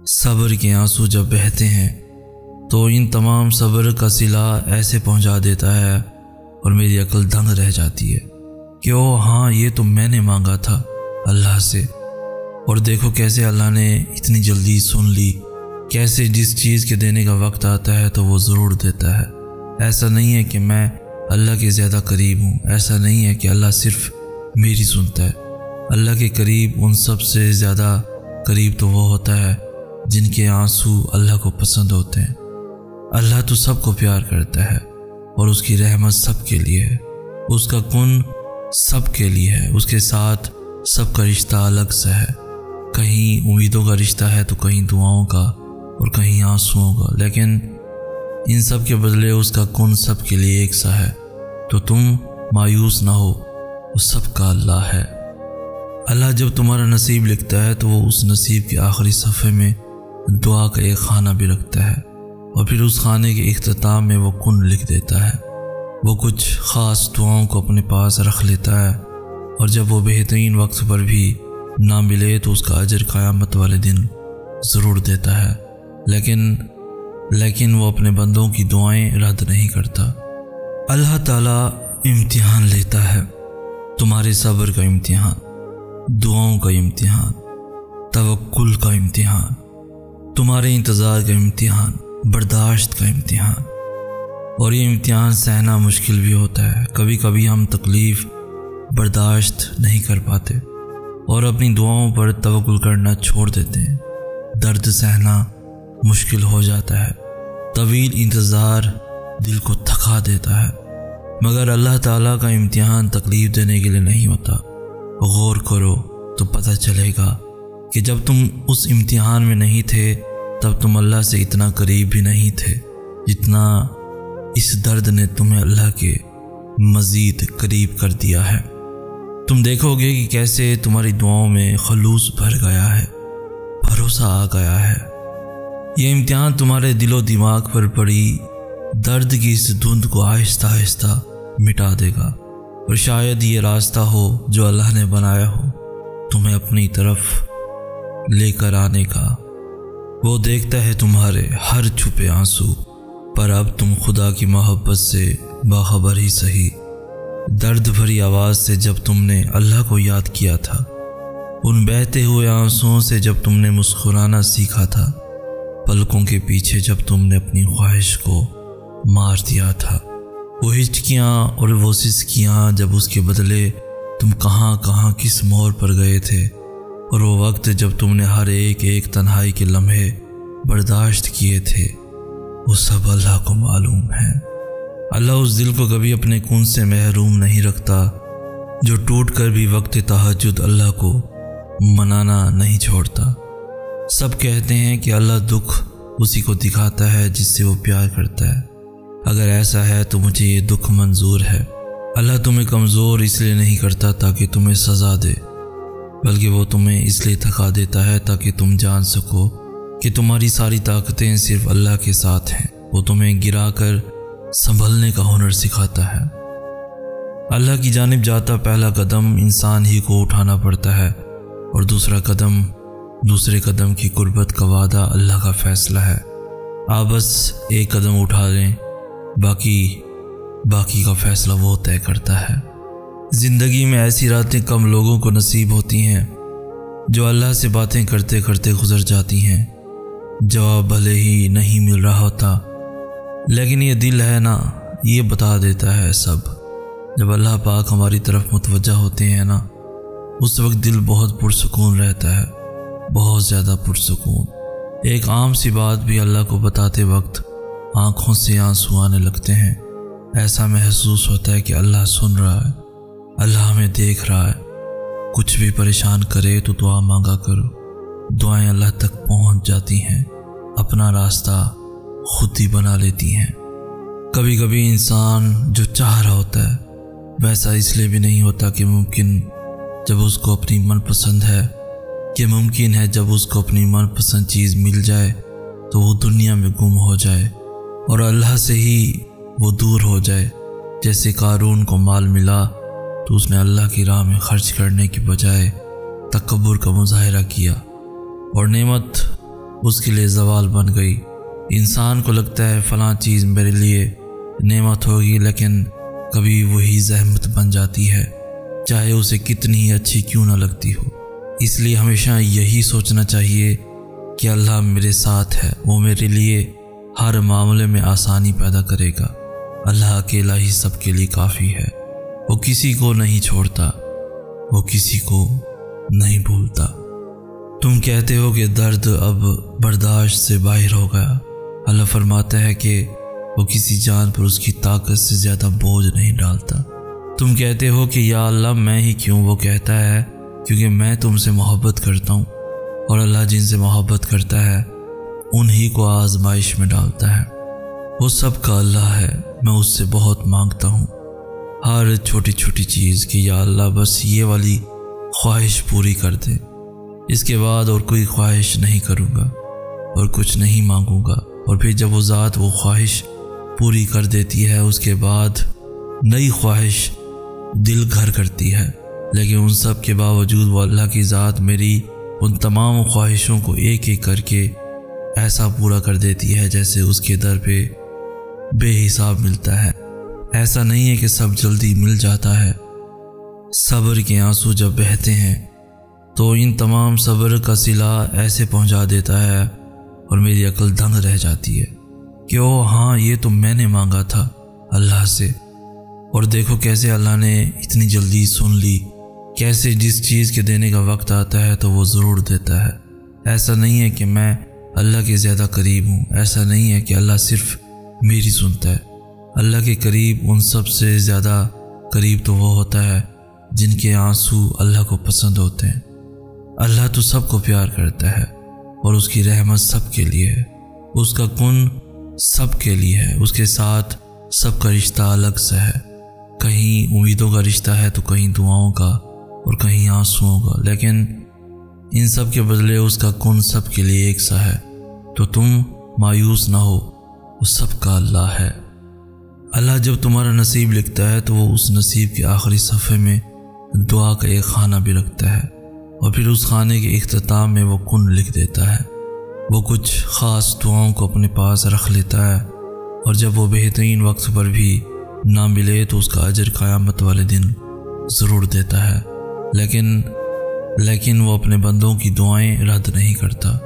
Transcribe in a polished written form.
صبر کے آنسو جب بہتے ہیں تو ان تمام صبر کا صلہ ایسے پہنچا دیتا ہے اور میری عقل دنگ رہ جاتی ہے کہ او ہاں یہ تو میں نے مانگا تھا اللہ سے، اور دیکھو کیسے اللہ نے اتنی جلدی سن لی، کیسے جس چیز کے دینے کا وقت آتا ہے تو وہ ضرور دیتا ہے۔ ایسا نہیں ہے کہ میں اللہ کے زیادہ قریب ہوں، ایسا نہیں ہے کہ اللہ صرف میری سنتا ہے۔ اللہ کے قریب ان سب سے زیادہ قریب تو وہ ہوتا ہے جن کے آنسو اللہ کو پسند ہوتے ہیں۔ اللہ تو سب کو پیار کرتا ہے اور اس کی رحمت سب کے لیے ہے، اس کا کن سب کے لیے ہے، اس کے ساتھ سب کا رشتہ الگ سا ہے، کہیں امیدوں کا رشتہ ہے تو کہیں دعاؤں کا اور کہیں آنسوؤں کا، لیکن ان سب کے بدلے اس کا کن سب کے لیے ایک سا ہے۔ تو تم مایوس نہ ہو، وہ سب کا اللہ ہے۔ اللہ جب تمہارا نصیب لکھتا ہے تو وہ اس نصیب کے آخری صفحے میں دعا کا ایک خانہ بھی رکھتا ہے، اور پھر اس خانے کے اختتام میں وہ کن لکھ دیتا ہے۔ وہ کچھ خاص دعاؤں کو اپنے پاس رکھ لیتا ہے، اور جب وہ بہترین وقت پر بھی نہ ملے تو اس کا اجر قیامت والے دن ضرور دیتا ہے، لیکن وہ اپنے بندوں کی دعائیں رد نہیں کرتا۔ اللہ تعالیٰ امتحان لیتا ہے، تمہارے صبر کا امتحان، دعاؤں کا امتحان، توکل کا امتحان، تمہارے انتظار کا امتحان، برداشت کا امتحان۔ اور یہ امتحان سہنا مشکل بھی ہوتا ہے، کبھی کبھی ہم تکلیف برداشت نہیں کر پاتے اور اپنی دعاؤں پر توکل کرنا چھوڑ دیتے ہیں، درد سہنا مشکل ہو جاتا ہے، طویل انتظار دل کو تھکا دیتا ہے، مگر اللہ تعالیٰ کا امتحان تکلیف دینے کے لیے نہیں ہوتا۔ غور کرو تو پتہ چلے گا کہ جب تم اس امتحان میں نہیں تھے تب تم اللہ سے اتنا قریب بھی نہیں تھے جتنا اس درد نے تمہیں اللہ کے مزید قریب کر دیا ہے۔ تم دیکھو گے کہ کیسے تمہاری دعاؤں میں خلوص بھر گیا ہے، بھروسہ آ گیا ہے۔ یہ امتحان تمہارے دل و دماغ پر پڑی درد کی اس دھند کو آہستہ آہستہ مٹا دے گا، اور شاید یہ راستہ ہو جو اللہ نے بنایا ہو تمہیں اپنی طرف لے کر آنے کا۔ وہ دیکھتا ہے تمہارے ہر چھپے آنسو، پر اب تم خدا کی محبت سے باخبر ہی سہی۔ درد بھری آواز سے جب تم نے اللہ کو یاد کیا تھا، ان بہتے ہوئے آنسوؤں سے جب تم نے مسکرانا سیکھا تھا، پلکوں کے پیچھے جب تم نے اپنی خواہش کو مار دیا تھا، وہ ہچکیاں اور وہ سسکیاں جب اس کے بدلے تم کہاں کہاں کس موڑ پر گئے تھے، اور وہ وقت جب تم نے ہر ایک تنہائی کے لمحے برداشت کیے تھے، وہ سب اللہ کو معلوم ہے۔ اللہ اس دل کو کبھی اپنے کن سے محروم نہیں رکھتا جو ٹوٹ کر بھی وقت تہجد اللہ کو منانا نہیں چھوڑتا۔ سب کہتے ہیں کہ اللہ دکھ اسی کو دکھاتا ہے جس سے وہ پیار کرتا ہے۔ اگر ایسا ہے تو مجھے یہ دکھ منظور ہے۔ اللہ تمہیں کمزور اس لیے نہیں کرتا تاکہ تمہیں سزا دے، بلکہ وہ تمہیں اس لیے تھکا دیتا ہے تاکہ تم جان سکو کہ تمہاری ساری طاقتیں صرف اللہ کے ساتھ ہیں۔ وہ تمہیں گرا کر سنبھلنے کا ہنر سکھاتا ہے۔ اللہ کی جانب جاتا پہلا قدم انسان ہی کو اٹھانا پڑتا ہے، اور دوسرے قدم کی قربت کا وعدہ اللہ کا فیصلہ ہے۔ آپ بس ایک قدم اٹھا لیں، باقی کا فیصلہ وہ طے کرتا ہے۔ زندگی میں ایسی راتیں کم لوگوں کو نصیب ہوتی ہیں جو اللہ سے باتیں کرتے کرتے گزر جاتی ہیں۔ جواب بھلے ہی نہیں مل رہا ہوتا، لیکن یہ دل ہے نا، یہ بتا دیتا ہے سب۔ جب اللہ پاک ہماری طرف متوجہ ہوتے ہیں نا، اس وقت دل بہت پرسکون رہتا ہے، بہت زیادہ پرسکون۔ ایک عام سی بات بھی اللہ کو بتاتے وقت آنکھوں سے آنسو آنے لگتے ہیں۔ ایسا محسوس ہوتا ہے کہ اللہ سن رہا ہے، اللہ ہمیں دیکھ رہا ہے۔ کچھ بھی پریشان کرے تو دعا مانگا کرو، دعائیں اللہ تک پہنچ جاتی ہیں، اپنا راستہ خود ہی بنا لیتی ہیں۔ کبھی کبھی انسان جو چاہ رہا ہوتا ہے ویسا اس لیے بھی نہیں ہوتا کہ ممکن جب اس کو اپنی من پسند چیز مل جائے تو وہ دنیا میں گم ہو جائے اور اللہ سے ہی وہ دور ہو جائے۔ جیسے قارون کو مال ملا تو اس نے اللہ کی راہ میں خرچ کرنے کی بجائے تکبر کا مظاہرہ کیا، اور نعمت اس کے لیے زوال بن گئی۔ انسان کو لگتا ہے فلاں چیز میرے لیے نعمت ہوگی، لیکن کبھی وہی زحمت بن جاتی ہے، چاہے اسے کتنی ہی اچھی کیوں نہ لگتی ہو۔ اس لیے ہمیشہ یہی سوچنا چاہیے کہ اللہ میرے ساتھ ہے، وہ میرے لیے ہر معاملے میں آسانی پیدا کرے گا۔ اللہ اکیلا ہی سب کے لیے کافی ہے، وہ کسی کو نہیں چھوڑتا، وہ کسی کو نہیں بھولتا۔ تم کہتے ہو کہ درد اب برداشت سے باہر ہو گیا، اللہ فرماتا ہے کہ وہ کسی جان پر اس کی طاقت سے زیادہ بوجھ نہیں ڈالتا۔ تم کہتے ہو کہ یا اللہ میں ہی کیوں، وہ کہتا ہے کیونکہ میں تم سے محبت کرتا ہوں، اور اللہ جن سے محبت کرتا ہے انہی کو آزمائش میں ڈالتا ہے۔ وہ سب کا اللہ ہے، میں اس سے بہت مانگتا ہوں ہر چھوٹی چھوٹی چیز کہ یا اللہ بس یہ والی خواہش پوری کر دے، اس کے بعد اور کوئی خواہش نہیں کروں گا اور کچھ نہیں مانگوں گا۔ اور پھر جب وہ ذات وہ خواہش پوری کر دیتی ہے، اس کے بعد نئی خواہش دل گھر کرتی ہے، لیکن ان سب کے باوجود وہ اللہ کی ذات میری ان تمام خواہشوں کو ایک ایک کر کے ایسا پورا کر دیتی ہے جیسے اس کے در پہ بے حساب ملتا ہے۔ ایسا نہیں ہے کہ سب جلدی مل جاتا ہے۔ صبر کے آنسو جب بہتے ہیں تو ان تمام صبر کا صلہ ایسے پہنچا دیتا ہے اور میری عقل دنگ رہ جاتی ہے کہ او ہاں یہ تو میں نے مانگا تھا اللہ سے، اور دیکھو کیسے اللہ نے اتنی جلدی سن لی، کیسے جس چیز کے دینے کا وقت آتا ہے تو وہ ضرور دیتا ہے۔ ایسا نہیں ہے کہ میں اللہ کے زیادہ قریب ہوں، ایسا نہیں ہے کہ اللہ صرف میری سنتا ہے۔ اللہ کے قریب ان سب سے زیادہ قریب تو وہ ہوتا ہے جن کے آنسو اللہ کو پسند ہوتے ہیں۔ اللہ تو سب کو پیار کرتا ہے اور اس کی رحمت سب کے لیے ہے، اس کا کن سب کے لیے ہے، اس کے ساتھ سب کا رشتہ الگ سا ہے، کہیں امیدوں کا رشتہ ہے تو کہیں دعاؤں کا اور کہیں آنسوؤں کا، لیکن ان سب کے بدلے اس کا کن سب کے لیے ایک سا ہے۔ تو تم مایوس نہ ہو، وہ سب کا اللہ ہے۔ اللہ جب تمہارا نصیب لکھتا ہے تو وہ اس نصیب کے آخری صفحے میں دعا کا ایک خانہ بھی رکھتا ہے، اور پھر اس خانے کے اختتام میں وہ کن لکھ دیتا ہے۔ وہ کچھ خاص دعاؤں کو اپنے پاس رکھ لیتا ہے، اور جب وہ بہترین وقت پر بھی نہ ملے تو اس کا اجر قیامت والے دن ضرور دیتا ہے، لیکن وہ اپنے بندوں کی دعائیں رد نہیں کرتا۔